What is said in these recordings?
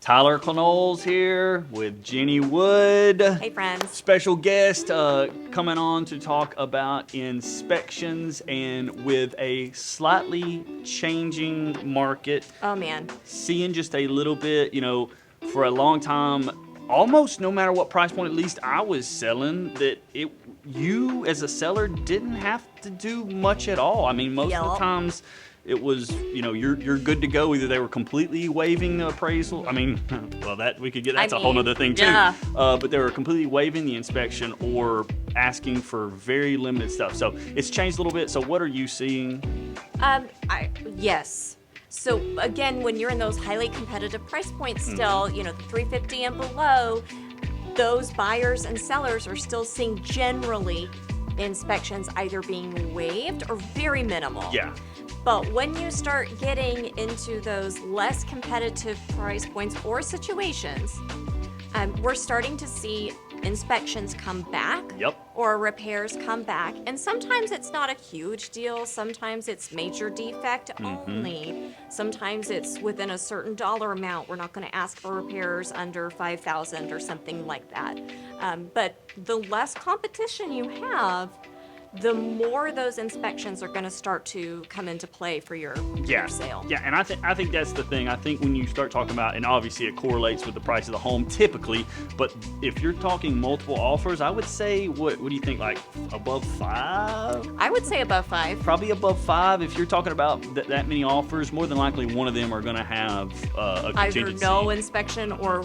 Tyler Clonol's here with Jenni Woods. Hey, friends. Special guest coming on to talk about inspections, and with a slightly changing market. Oh, man. Seeing just a little bit, for a long time, almost no matter what price point, at least I was selling, that you as a seller didn't have to do much at all. I mean, most of the times it was, you're good to go. Either they were completely waiving the appraisal. I mean, well, that's a whole other thing too. Yeah. But they were completely waiving the inspection or asking for very limited stuff. So it's changed a little bit. So what are you seeing? Yes. So again, when you're in those highly competitive price points still, the $350 and below, those buyers and sellers are still seeing generally inspections either being waived or very minimal. Yeah. But when you start getting into those less competitive price points or situations, we're starting to see inspections come back. Yep. Or repairs come back. And sometimes it's not a huge deal. Sometimes it's major defect only. Sometimes it's within a certain dollar amount. We're not going to ask for repairs under $5,000 or something like that. But the less competition you have, the more those inspections are going to start to come into play for your sale. Yeah, and I think that's the thing. I think when you start talking about, and obviously it correlates with the price of the home typically, but if you're talking multiple offers, I would say, what do you think, like above 5? I would say above 5. Probably above 5. If you're talking about that many offers, more than likely one of them are going to have a contingency. Either no inspection or,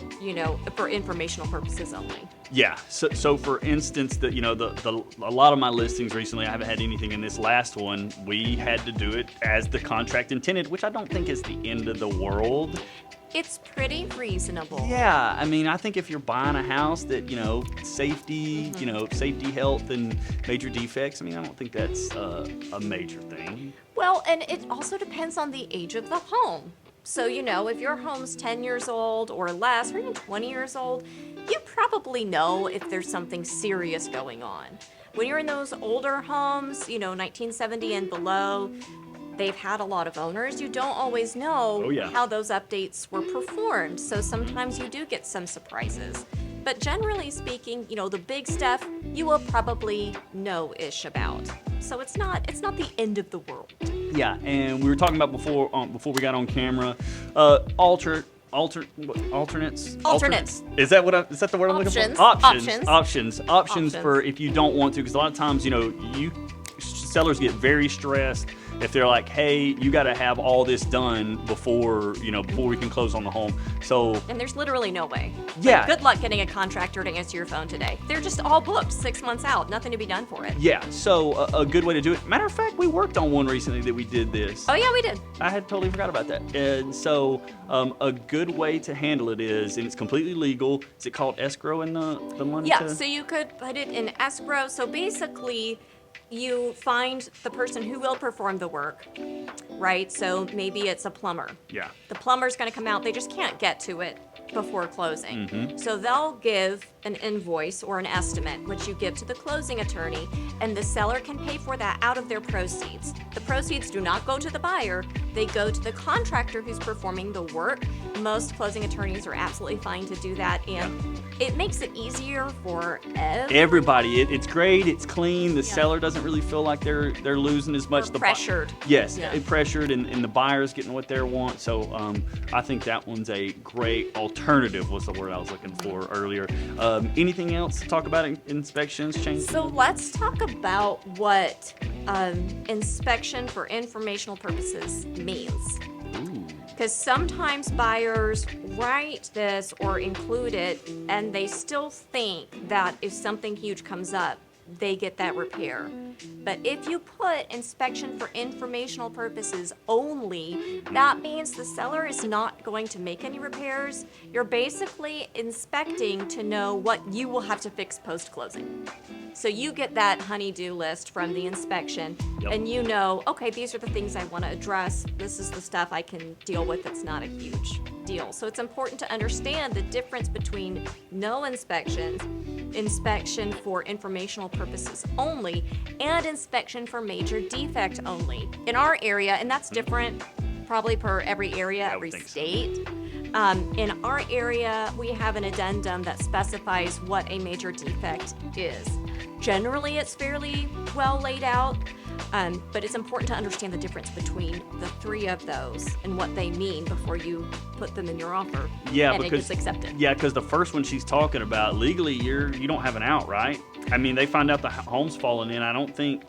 for informational purposes only. Yeah. So for instance, a lot of my listings recently, I haven't had anything. In this last one, we had to do it as the contract intended, which I don't think is the end of the world. It's pretty reasonable. Yeah, I mean, I think if you're buying a house that, safety, safety, health, and major defects, I mean, I don't think that's a major thing. Well, and it also depends on the age of the home. So, if your home's 10 years old or less, or even 20 years old, you probably know if there's something serious going on. When you're in those older homes, 1970 and below, they've had a lot of owners. You don't always know how those updates were performed. So sometimes you do get some surprises. But generally speaking, the big stuff you will probably know-ish about. So it's not the end of the world. Yeah, and we were talking about before we got on camera, alternates. Is that the word I'm looking for? Options for if you don't want to, because a lot of times, sellers get very stressed if they're like, hey, you got to have all this done before we can close on the home. And there's literally no way. Yeah. Good luck getting a contractor to answer your phone today. They're just all booked 6 months out. Nothing to be done for it. Yeah. So a good way to do it. Matter of fact, we worked on one recently that we did this. Oh yeah, we did. I had totally forgot about that. And so a good way to handle it is, and it's completely legal. Is it called escrow in the money? Yeah. So you could put it in escrow. So basically, you find the person who will perform the work, right? So maybe it's a plumber. Yeah. The plumber's going to come out. They just can't get to it before closing. So they'll give an invoice or an estimate, which you give to the closing attorney, and the seller can pay for that out of their proceeds. The proceeds do not go to the buyer. They go to the contractor who's performing the work. Most closing attorneys are absolutely fine to do that, and it makes it easier for everybody. It's great. It's clean. The seller doesn't really feel like they're losing as much. Or pressured. Yes, pressured, and the buyer's getting what they want. So I think that one's a great alternative. Was the word I was looking for earlier. Anything else to talk about inspections, changes? So let's talk about what inspection for informational purposes means. Because sometimes buyers write this or include it, and they still think that if something huge comes up, they get that repair. But if you put inspection for informational purposes only, that means the seller is not going to make any repairs. You're basically inspecting to know what you will have to fix post-closing. So you get that honey-do list from the inspection, and you know, okay, these are the things I want to address. This is the stuff I can deal with that's not a huge deal. So it's important to understand the difference between no inspections, inspection for informational purposes only, and inspection for major defect only. In our area, and that's different probably per every area, every state, In our area, we have an addendum that specifies what a major defect is. Generally, it's fairly well laid out, but it's important to understand the difference between the three of those and what they mean before you put them in your offer. Yeah, and because it gets accepted. Yeah, because the first one she's talking about, legally, you don't have an out, right? I mean, they find out the home's falling in. I don't think.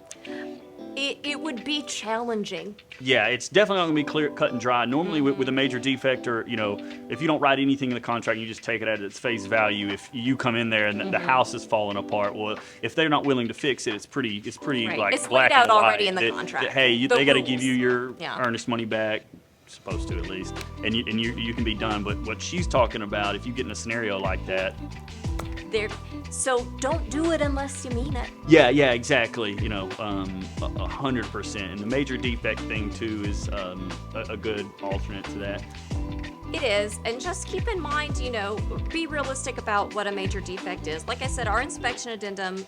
It would be challenging. Yeah, it's definitely not going to be clear, cut and dry. Normally, with a major defect, or if you don't write anything in the contract, you just take it at its face value. If you come in there and the house is falling apart, well, if they're not willing to fix it, it's pretty Right. like It's black laid out and white. already in the contract. Hey, The they got to rules. give you your Yeah. earnest money back. Supposed to, at least, and you can be done. But what she's talking about, if you get in a scenario like that. So don't do it unless you mean it. Yeah, exactly. 100%. And the major defect thing too is a good alternate to that. It is, and just keep in mind, be realistic about what a major defect is. Like I said, our inspection addendum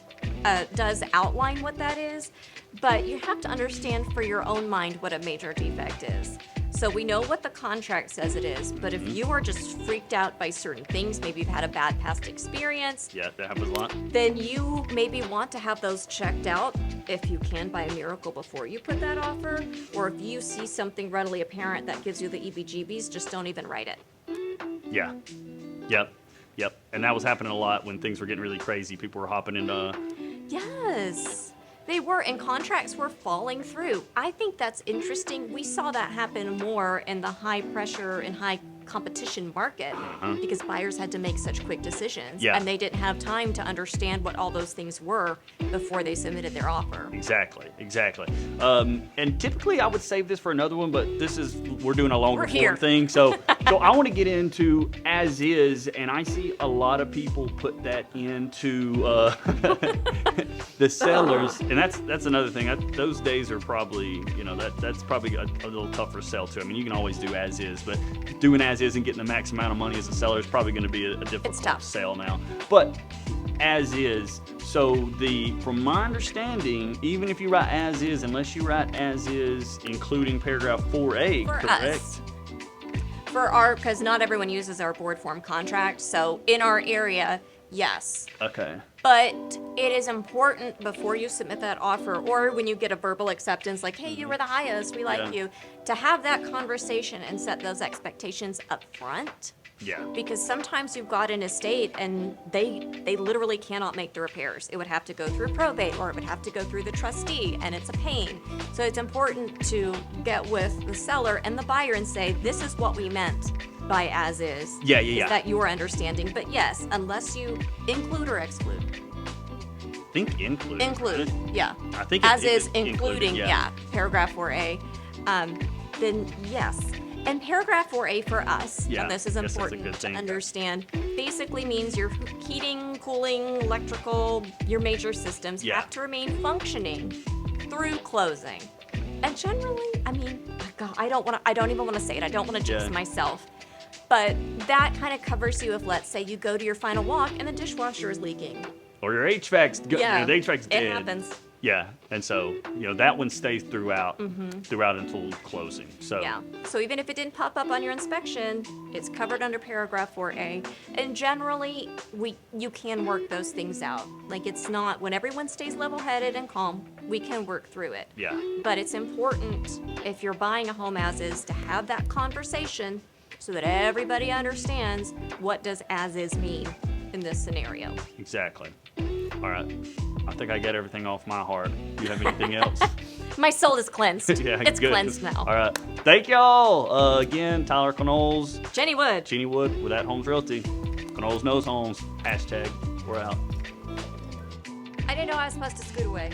does outline what that is, but you have to understand for your own mind what a major defect is. So we know what the contract says it is, but if you are just freaked out by certain things, maybe you've had a bad past experience, Yeah, that happens a lot. then you maybe want to have those checked out, if you can, by a miracle before you put that offer. Or if you see something readily apparent that gives you the EBGBs, just don't even write it. Yeah. Yep. And that was happening a lot when things were getting really crazy. People were hopping into. Yes, they were, and contracts were falling through. I think that's interesting. We saw that happen more in the high pressure and high competition market because buyers had to make such quick decisions, Yeah. and they didn't have time to understand what all those things were before they submitted their offer. Exactly. And typically I would save this for another one, but we're doing a longer We're here. form thing. So I want to get into as is, and I see a lot of people put that into the sellers, and that's another thing. Those days are probably, that's probably a little tougher sell too. I mean, you can always do as is, but doing as is and getting the max amount of money as a seller is probably going to be a difficult tough. sale now. But as is. So from my understanding, even if you write as is, unless you write as is, including paragraph 4A, For correct? us. Because not everyone uses our board form contract, so in our area, yes. Okay. But it is important before you submit that offer, or when you get a verbal acceptance, like, hey, you were the highest, we like Yeah. you, to have that conversation and set those expectations up front. Yeah. Because sometimes you've got an estate and they literally cannot make the repairs. It would have to go through probate, or it would have to go through the trustee, and it's a pain. So it's important to get with the seller and the buyer and say, this is what we meant by as is. Yeah. Is that your understanding? But yes, unless you include or exclude. I think include. Include, right? yeah. I think As it- is, it- included, including, yeah, paragraph 4A. Then yes. And paragraph 4A for us, Yeah, and this is yes, that's a important good to thing. understand, basically means your heating, cooling, electrical, your major systems Yeah. have to remain functioning through closing. And generally, I mean, God, I don't even want to say it. I don't want to jinx Yeah. myself. But that kind of covers you if, let's say, you go to your final walk and the dishwasher is leaking. Or your HVAC's the HVAC's it dead. happens. Yeah, and so that one stays throughout until closing. So Yeah. So even if it didn't pop up on your inspection, it's covered under paragraph 4A. And generally, you can work those things out. Like, it's not, when everyone stays level-headed and calm, we can work through it. Yeah. But it's important, if you're buying a home as is, to have that conversation so that everybody understands what does as is mean in this scenario. Exactly. All right. I think I get everything off my heart. Do you have anything else? My soul is cleansed. Yeah, It's good. cleansed now. All right. Thank y'all. Again, Tyler Knoles, Jenni Woods. Jenni Wood with At Homes Realty. Knoles knows homes. #. We're out. I didn't know I was supposed to scoot away.